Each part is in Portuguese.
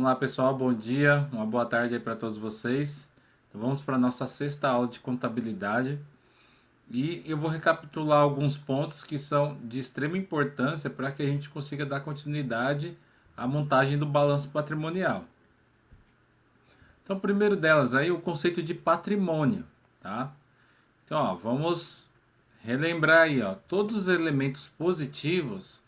Olá pessoal, bom dia, uma boa tarde aí para todos vocês. Então, vamos para a nossa sexta aula de contabilidade e eu vou recapitular alguns pontos que são de extrema importância para que a gente consiga dar continuidade à montagem do balanço patrimonial. Então, o primeiro delas aí, o conceito de patrimônio, tá? Então, vamos relembrar aí, todos os elementos positivos,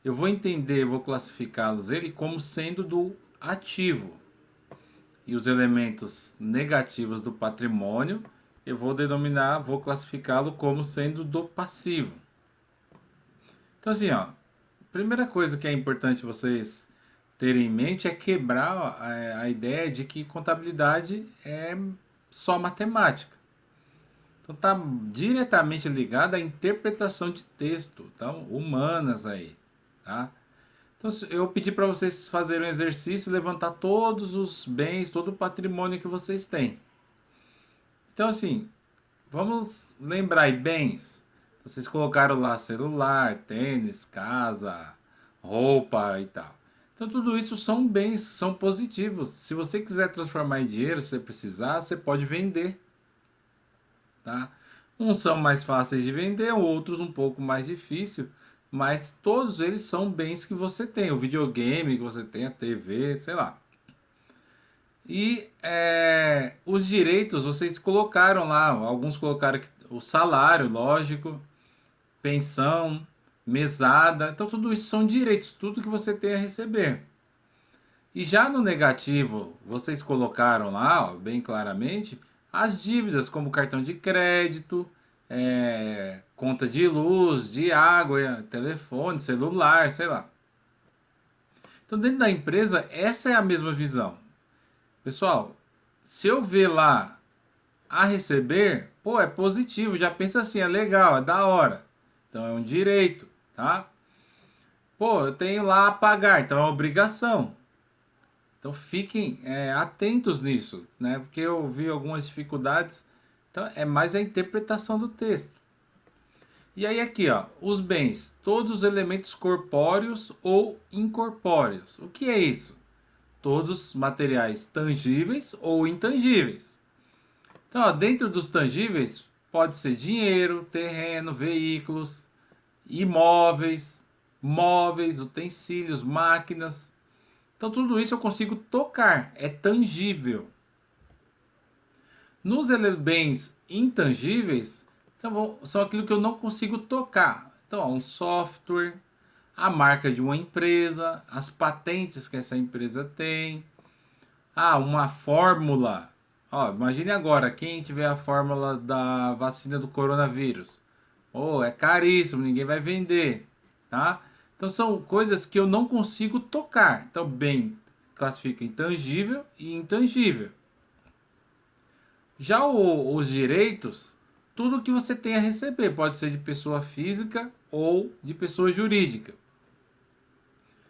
eu vou entender, vou classificá-los ele como sendo do ativo. E os elementos negativos do patrimônio, eu vou denominar, vou classificá-lo como sendo do passivo. Então assim, primeira coisa que é importante vocês terem em mente é quebrar a ideia de que contabilidade é só matemática. Então está diretamente ligada à interpretação de texto, então humanas aí, tá? Então eu pedi para vocês fazerem um exercício e levantar todos os bens, todo o patrimônio que vocês têm. Então assim, vamos lembrar aí, bens. Vocês colocaram lá celular, tênis, casa, roupa e tal. Então tudo isso são bens, são positivos. Se você quiser transformar em dinheiro, se você precisar, você pode vender, tá? Uns são mais fáceis de vender, outros um pouco mais difícil, mas todos eles são bens que você tem. O videogame que você tem, a TV, sei lá. E os direitos, vocês colocaram lá, alguns colocaram o salário, lógico, pensão, mesada. Então tudo isso são direitos, tudo que você tem a receber. E já no negativo, vocês colocaram lá, bem claramente, as dívidas como cartão de crédito, conta de luz, de água, telefone, celular, sei lá. Então dentro da empresa, essa é a mesma visão. Pessoal, se eu ver lá a receber, pô, é positivo, já pensa assim, é legal, é da hora. Então é um direito, tá? Pô, eu tenho lá a pagar, então é uma obrigação. Então fiquem atentos nisso, né? Porque eu vi algumas dificuldades. Então é mais a interpretação do texto. E aí aqui, os bens, todos os elementos corpóreos ou incorpóreos. O que é isso? Todos materiais tangíveis ou intangíveis. Então, dentro dos tangíveis pode ser dinheiro, terreno, veículos, imóveis, móveis, utensílios, máquinas. Então tudo isso eu consigo tocar, é tangível. Nos bens intangíveis, então, são aquilo que eu não consigo tocar. Então, um software, a marca de uma empresa, as patentes que essa empresa tem, uma fórmula. Imagine agora, quem tiver a fórmula da vacina do coronavírus. É caríssimo, ninguém vai vender, tá? Então são coisas que eu não consigo tocar. Então, bem, classifica intangível e intangível. Já os direitos, tudo que você tem a receber, pode ser de pessoa física ou de pessoa jurídica.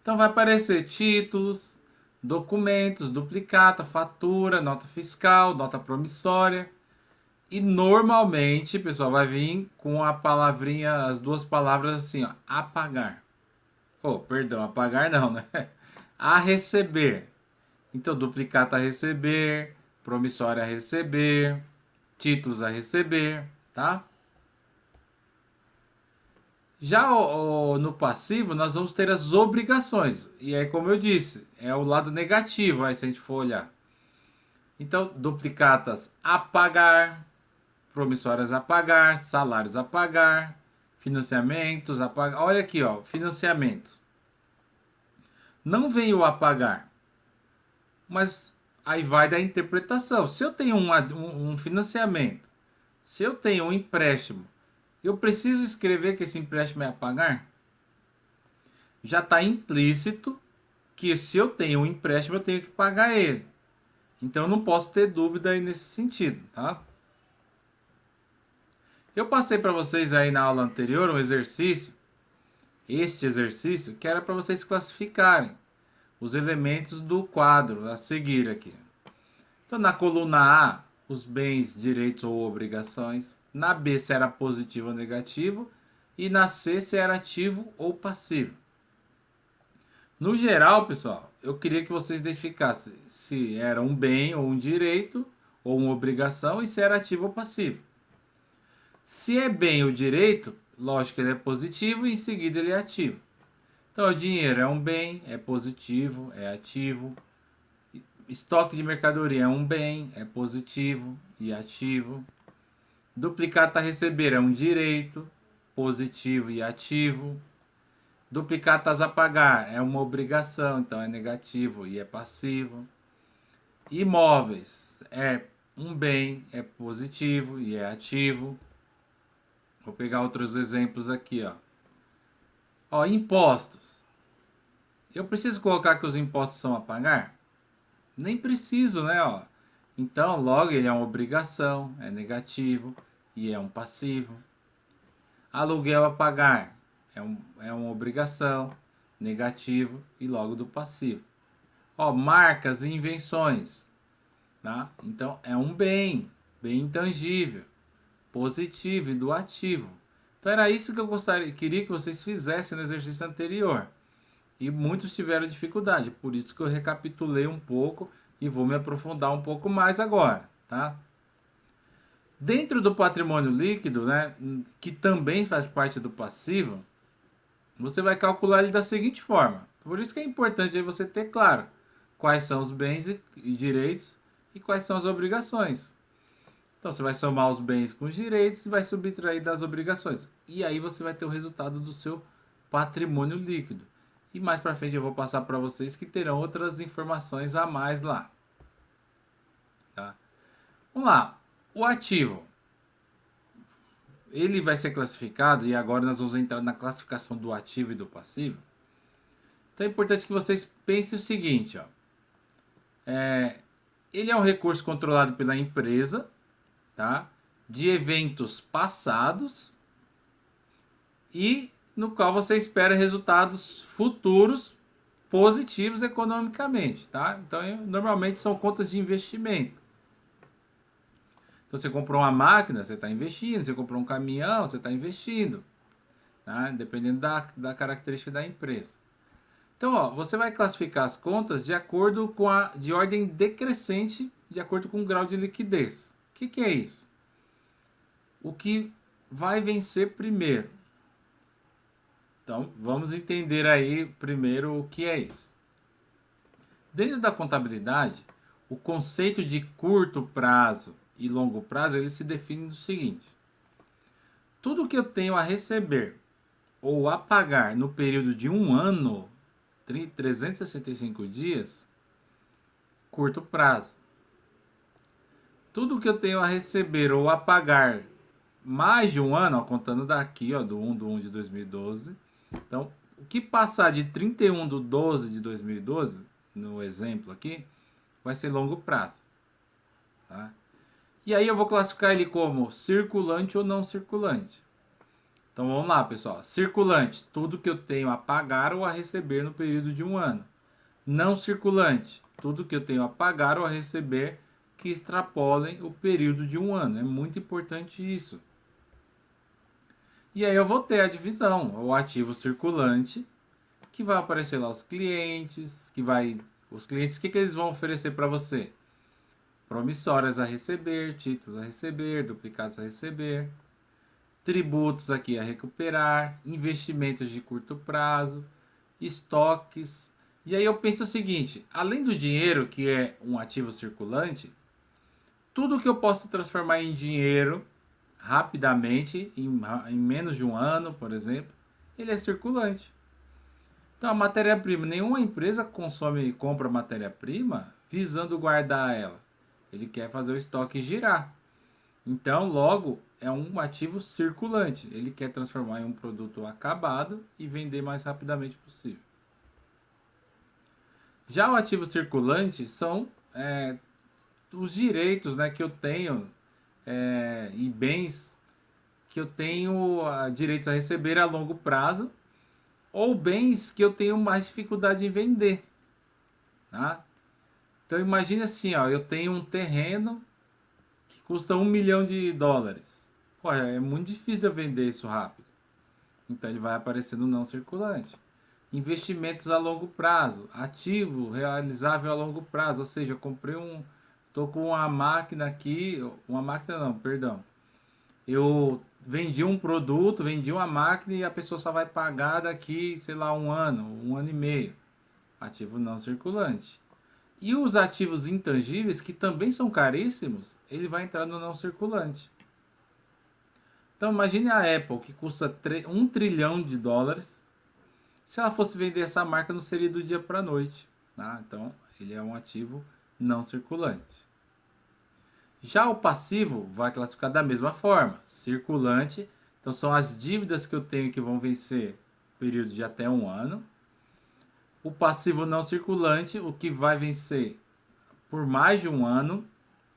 Então vai aparecer títulos, documentos, duplicata, fatura, nota fiscal, nota promissória. E normalmente, pessoal, vai vir com a palavrinha, as duas palavras assim, apagar. Perdão, apagar não, né? A receber. Então, duplicata a receber, promissória a receber, títulos a receber, tá? Já no passivo, nós vamos ter as obrigações. E aí, como eu disse, é o lado negativo, aí se a gente for olhar. Então, duplicatas a pagar, promissórias a pagar, salários a pagar, financiamentos a pagar. Olha aqui, financiamento. Não veio a pagar, mas aí vai da interpretação. Se eu tenho um financiamento, se eu tenho um empréstimo, eu preciso escrever que esse empréstimo é a pagar? Já está implícito que se eu tenho um empréstimo, eu tenho que pagar ele. Então eu não posso ter dúvida aí nesse sentido, tá? Eu passei para vocês aí na aula anterior um exercício, este exercício, que era para vocês classificarem os elementos do quadro a seguir aqui. Então na coluna A, os bens, direitos ou obrigações. Na B, se era positivo ou negativo. E na C, se era ativo ou passivo. No geral, pessoal, eu queria que vocês identificassem se era um bem ou um direito ou uma obrigação e se era ativo ou passivo. Se é bem ou direito, lógico que ele é positivo e em seguida ele é ativo. Então, o dinheiro é um bem, é positivo, é ativo. Estoque de mercadoria é um bem, é positivo e ativo. Duplicata a receber é um direito, positivo e ativo. Duplicatas a pagar é uma obrigação, então é negativo e é passivo. Imóveis é um bem, é positivo e é ativo. Vou pegar outros exemplos aqui, ó. Ó, impostos. Eu preciso colocar que os impostos são a pagar? Nem preciso, né, ó. Então, logo ele é uma obrigação, é negativo e é um passivo. Aluguel a pagar é uma obrigação, negativo e logo do passivo. Ó, marcas e invenções, tá? Então é um bem, bem intangível, positivo e do ativo. Então era isso que eu queria que vocês fizessem no exercício anterior. E muitos tiveram dificuldade, por isso que eu recapitulei um pouco e vou me aprofundar um pouco mais agora, tá? Dentro do patrimônio líquido, né, que também faz parte do passivo, você vai calcular ele da seguinte forma. Por isso que é importante aí você ter claro quais são os bens e direitos e quais são as obrigações. Então você vai somar os bens com os direitos e vai subtrair das obrigações. E aí você vai ter o resultado do seu patrimônio líquido. E mais para frente eu vou passar para vocês que terão outras informações a mais lá. Tá? Vamos lá. O ativo. Ele vai ser classificado, e agora nós vamos entrar na classificação do ativo e do passivo. Então é importante que vocês pensem o seguinte, ó. Ele é um recurso controlado pela empresa, tá? De eventos passados e no qual você espera resultados futuros positivos economicamente, tá? Então, normalmente são contas de investimento. Então, você comprou uma máquina, você está investindo. Você comprou um caminhão, você está investindo, tá? Dependendo da característica da empresa. Então, ó, você vai classificar as contas de acordo com de ordem decrescente, de acordo com o grau de liquidez. O que é isso? O que vai vencer primeiro. Então, vamos entender aí primeiro o que é isso. Dentro da contabilidade, o conceito de curto prazo e longo prazo, ele se define do seguinte: tudo que eu tenho a receber ou a pagar no período de um ano, 365 dias, curto prazo. Tudo que eu tenho a receber ou a pagar mais de um ano, ó, contando daqui, ó, do 1 de 2012. Então, o que passar de 31/12 de 2012, no exemplo aqui, vai ser longo prazo. Tá? E aí eu vou classificar ele como circulante ou não circulante. Então vamos lá, pessoal. Circulante, tudo que eu tenho a pagar ou a receber no período de um ano. Não circulante, tudo que eu tenho a pagar ou a receber que extrapolem o período de um ano. É muito importante isso. E aí eu vou ter a divisão, o ativo circulante, que vai aparecer lá os clientes, os clientes, o que eles vão oferecer para você? Promissórias a receber, títulos a receber, duplicados a receber, tributos aqui a recuperar, investimentos de curto prazo, estoques. E aí eu penso o seguinte: além do dinheiro, que é um ativo circulante, tudo que eu posso transformar em dinheiro rapidamente, em menos de um ano, por exemplo, ele é circulante. Então a matéria-prima, nenhuma empresa compra matéria-prima visando guardar ela. Ele quer fazer o estoque girar. Então, logo, é um ativo circulante. Ele quer transformar em um produto acabado e vender mais rapidamente possível. Já o ativo circulante são os direitos, né, que eu tenho e bens que eu tenho direitos a receber a longo prazo, ou bens que eu tenho mais dificuldade em vender. Tá? Então imagine assim, ó, eu tenho um terreno que custa $1 milhão. Pô, é muito difícil de eu vender isso rápido. Então ele vai aparecer no não circulante. Investimentos a longo prazo, ativo realizável a longo prazo, ou seja, eu comprei tô com uma máquina aqui, uma máquina não, perdão. Eu vendi um produto, vendi uma máquina e a pessoa só vai pagar daqui, sei lá, um ano e meio. Ativo não circulante. E os ativos intangíveis, que também são caríssimos, ele vai entrar no não circulante. Então imagine a Apple, que custa 1 trilhão de dólares. Se ela fosse vender essa marca, não seria do dia para a noite. Tá? Então ele é um ativo não circulante. Já o passivo vai classificar da mesma forma. Circulante, então são as dívidas que eu tenho que vão vencer período de até um ano. O passivo não circulante, o que vai vencer por mais de um ano,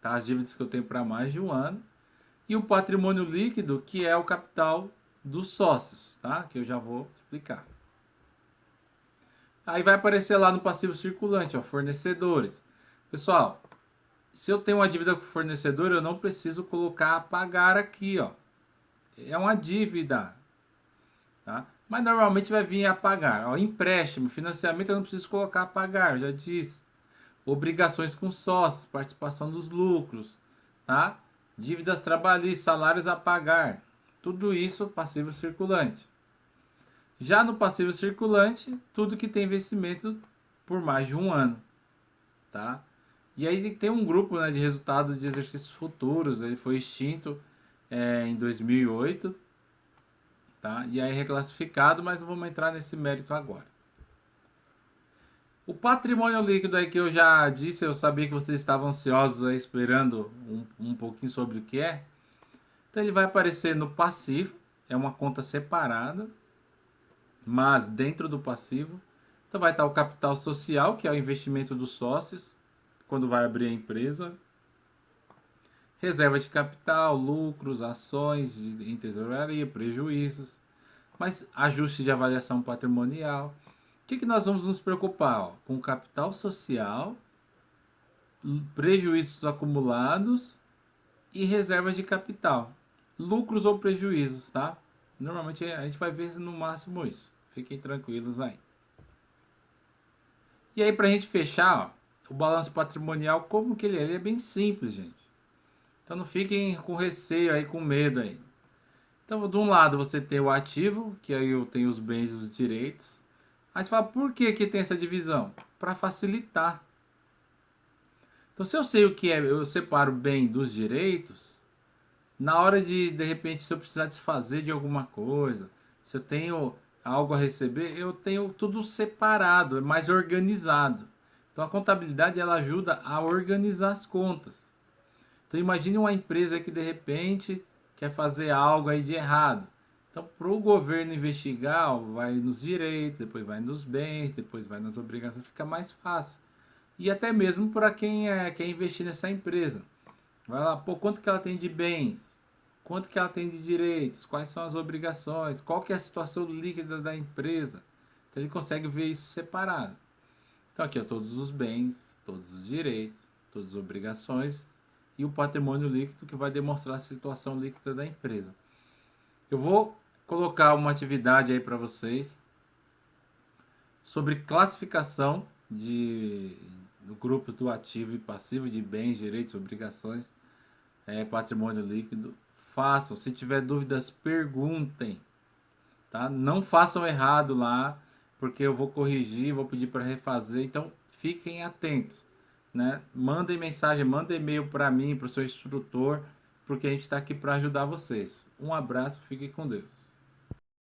tá? As dívidas que eu tenho para mais de um ano. E o patrimônio líquido, que é o capital dos sócios, tá? Que eu já vou explicar. Aí vai aparecer lá no passivo circulante, ó, fornecedores. Pessoal, se eu tenho uma dívida com o fornecedor, eu não preciso colocar a pagar aqui, ó. É uma dívida, tá? Mas normalmente vai vir a pagar. Ó, empréstimo, financiamento, eu não preciso colocar a pagar, já disse. Obrigações com sócios, participação dos lucros, tá? Dívidas trabalhistas, salários a pagar. Tudo isso passivo circulante. Já no passivo circulante, tudo que tem vencimento por mais de um ano, tá? E aí tem um grupo, né, de resultados de exercícios futuros, ele foi extinto em 2008, tá? E aí reclassificado, mas não vamos entrar nesse mérito agora. O patrimônio líquido aí que eu já disse, eu sabia que vocês estavam ansiosos aí esperando um pouquinho sobre o que é. Então ele vai aparecer no passivo, é uma conta separada, mas dentro do passivo. Então vai estar o capital social, que é o investimento dos sócios, quando vai abrir a empresa. Reserva de capital, lucros, ações em tesouraria, prejuízos. Mas ajuste de avaliação patrimonial. O que nós vamos nos preocupar? Ó? Com capital social, prejuízos acumulados e reservas de capital. Lucros ou prejuízos, tá? Normalmente a gente vai ver no máximo isso. Fiquem tranquilos aí. E aí, pra gente fechar, ó, o balanço patrimonial, como que ele é? Ele é bem simples, gente. Então não fiquem com receio aí, com medo aí. Então, de um lado você tem o ativo, que aí eu tenho os bens e os direitos. Aí você fala, por que que tem essa divisão? Para facilitar. Então, se eu sei o que é, eu separo bem dos direitos, na hora de repente, se eu precisar desfazer de alguma coisa, se eu tenho algo a receber, eu tenho tudo separado, é mais organizado. Então, a contabilidade, ela ajuda a organizar as contas. Então, imagine uma empresa que, de repente, quer fazer algo aí de errado. Então, para o governo investigar, vai nos direitos, depois vai nos bens, depois vai nas obrigações, fica mais fácil. E até mesmo para quem quer investir nessa empresa. Vai lá, pô, quanto que ela tem de bens? Quanto que ela tem de direitos? Quais são as obrigações? Qual que é a situação líquida da empresa? Então, ele consegue ver isso separado. Então, aqui, ó, todos os bens, todos os direitos, todas as obrigações e o patrimônio líquido, que vai demonstrar a situação líquida da empresa. Eu vou colocar uma atividade aí para vocês sobre classificação de grupos do ativo e passivo, de bens, direitos, obrigações, patrimônio líquido. Façam, se tiver dúvidas, perguntem, tá? Não façam errado lá, porque eu vou corrigir, vou pedir para refazer, então fiquem atentos, né? Mandem mensagem, mandem e-mail para mim, para o seu instrutor, porque a gente está aqui para ajudar vocês. Um abraço, fiquem com Deus.